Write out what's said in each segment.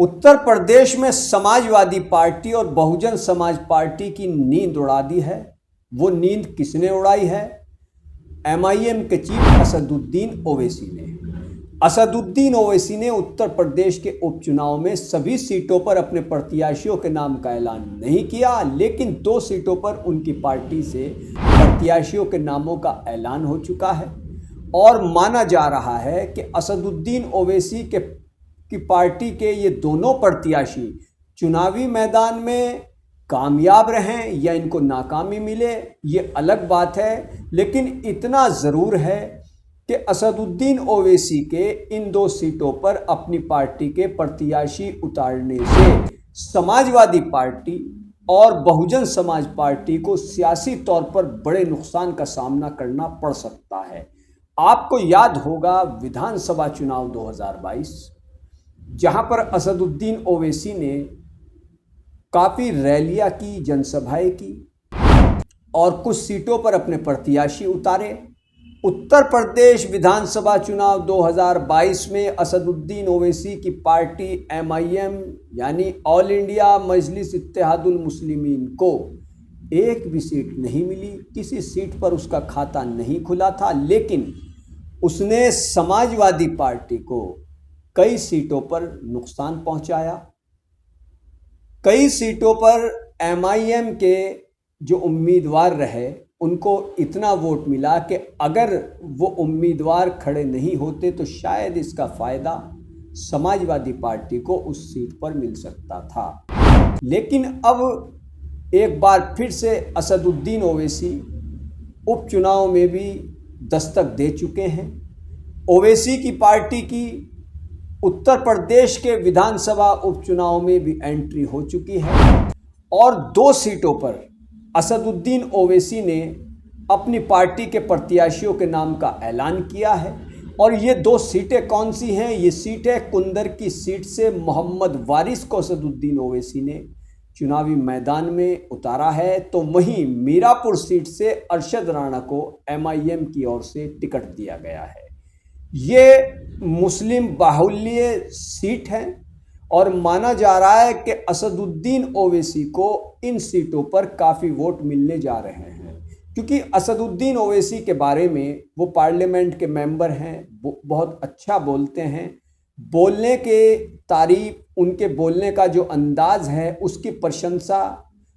उत्तर प्रदेश में समाजवादी पार्टी और बहुजन समाज पार्टी की नींद उड़ा दी है। वो नींद किसने उड़ाई है? एमआईएम के चीफ असदुद्दीन ओवैसी ने। असदुद्दीन ओवैसी ने उत्तर प्रदेश के उपचुनाव में सभी सीटों पर अपने प्रत्याशियों के नाम का ऐलान नहीं किया, लेकिन 2 सीटों पर उनकी पार्टी से प्रत्याशियों के नामों का ऐलान हो चुका है और माना जा रहा है कि असदुद्दीन ओवैसी की पार्टी के ये दोनों प्रत्याशी चुनावी मैदान में कामयाब रहें या इनको नाकामी मिले, ये अलग बात है। लेकिन इतना ज़रूर है कि असदुद्दीन ओवैसी के इन 2 सीटों पर अपनी पार्टी के प्रत्याशी उतारने से समाजवादी पार्टी और बहुजन समाज पार्टी को सियासी तौर पर बड़े नुकसान का सामना करना पड़ सकता है। आपको याद होगा विधानसभा चुनाव 2022, जहां पर असदुद्दीन ओवैसी ने काफ़ी रैलियां की, जनसभाएं की और कुछ सीटों पर अपने प्रत्याशी उतारे। उत्तर प्रदेश विधानसभा चुनाव 2022 में असदुद्दीन ओवैसी की पार्टी एमआईएम यानी ऑल इंडिया मजलिस इत्तेहादुल मुस्लिमीन को एक भी सीट नहीं मिली। किसी सीट पर उसका खाता नहीं खुला था, लेकिन उसने समाजवादी पार्टी को कई सीटों पर नुकसान पहुंचाया। कई सीटों पर एमआईएम के जो उम्मीदवार रहे उनको इतना वोट मिला कि अगर वो उम्मीदवार खड़े नहीं होते तो शायद इसका फ़ायदा समाजवादी पार्टी को उस सीट पर मिल सकता था। लेकिन अब एक बार फिर से असदुद्दीन ओवैसी उपचुनाव में भी दस्तक दे चुके हैं। ओवैसी की पार्टी की उत्तर प्रदेश के विधानसभा उपचुनाव में भी एंट्री हो चुकी है और 2 सीटों पर असदुद्दीन ओवैसी ने अपनी पार्टी के प्रत्याशियों के नाम का ऐलान किया है। और ये 2 सीटें कौन सी हैं? ये सीटें कुंदर की सीट से मोहम्मद वारिस को असदुद्दीन ओवैसी ने चुनावी मैदान में उतारा है, तो वहीं मीरापुर सीट से अरशद राणा को एमआईएम की ओर से टिकट दिया गया है। ये मुस्लिम बाहुल्य सीट है और माना जा रहा है कि असदुद्दीन ओवैसी को इन सीटों पर काफ़ी वोट मिलने जा रहे हैं, क्योंकि असदुद्दीन ओवैसी के बारे में वो पार्लियामेंट के मेंबर हैं, बहुत अच्छा बोलते हैं। बोलने के तारीफ, उनके बोलने का जो अंदाज है उसकी प्रशंसा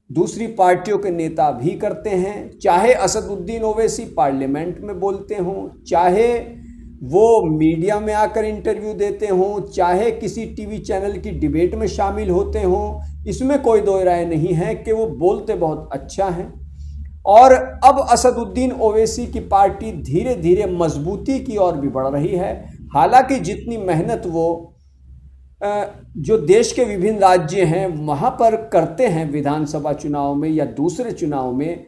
दूसरी पार्टियों के नेता भी करते हैं। चाहे असदुद्दीन ओवैसी पार्लियामेंट में बोलते हों, चाहे वो मीडिया में आकर इंटरव्यू देते हों, चाहे किसी टीवी चैनल की डिबेट में शामिल होते हों, इसमें कोई दो राय नहीं है कि वो बोलते बहुत अच्छा हैं। और अब असदुद्दीन ओवैसी की पार्टी धीरे धीरे मजबूती की ओर भी बढ़ रही है। हालांकि जितनी मेहनत वो जो देश के विभिन्न राज्य हैं वहाँ पर करते हैं विधानसभा चुनाव में या दूसरे चुनाव में,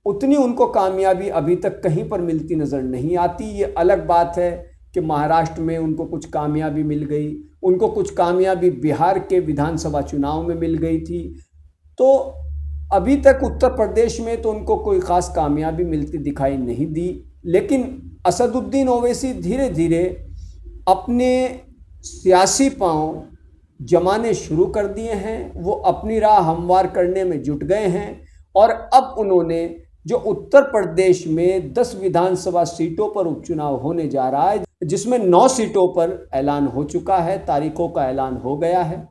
उतनी उनको कामयाबी अभी तक कहीं पर मिलती नज़र नहीं आती। ये अलग बात है कि महाराष्ट्र में उनको कुछ कामयाबी मिल गई, उनको कुछ कामयाबी बिहार के विधानसभा चुनाव में मिल गई थी, तो अभी तक उत्तर प्रदेश में तो उनको कोई ख़ास कामयाबी मिलती दिखाई नहीं दी। लेकिन असदुद्दीन ओवैसी धीरे धीरे अपने सियासी पांव जमाने शुरू कर दिए हैं। वो अपनी राह हमवार करने में जुट गए हैं और अब उन्होंने जो उत्तर प्रदेश में 10 विधानसभा सीटों पर उपचुनाव होने जा रहा है, जिसमें 9 सीटों पर ऐलान हो चुका है, तारीखों का ऐलान हो गया है।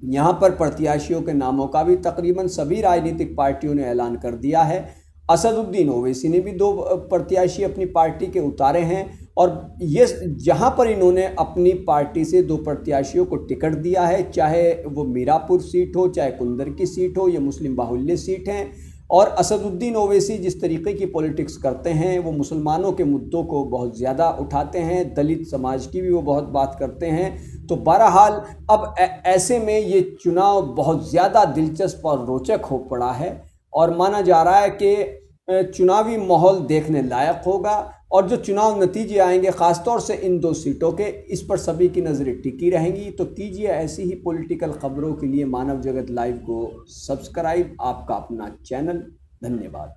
यहाँ पर प्रत्याशियों के नामों का भी तकरीबन सभी राजनीतिक पार्टियों ने ऐलान कर दिया है। असदुद्दीन ओवैसी ने भी 2 प्रत्याशी अपनी पार्टी के उतारे हैं और ये जहाँ पर इन्होंने अपनी पार्टी से 2 प्रत्याशियों को टिकट दिया है, चाहे वो मीरापुर सीट हो, चाहे कुंदर की सीट हो, ये मुस्लिम बाहुल्य सीट हैं। और असदुद्दीन ओवैसी जिस तरीके की पॉलिटिक्स करते हैं, वो मुसलमानों के मुद्दों को बहुत ज़्यादा उठाते हैं, दलित समाज की भी वो बहुत बात करते हैं। तो बहरहाल अब ऐसे में ये चुनाव बहुत ज़्यादा दिलचस्प और रोचक हो पड़ा है और माना जा रहा है कि चुनावी माहौल देखने लायक होगा और जो चुनाव नतीजे आएंगे ख़ासतौर से इन 2 सीटों के, इस पर सभी की नज़रें टिकी रहेंगी। तो कीजिए ऐसी ही पॉलिटिकल खबरों के लिए मानव जगत लाइव को सब्सक्राइब, आपका अपना चैनल। धन्यवाद।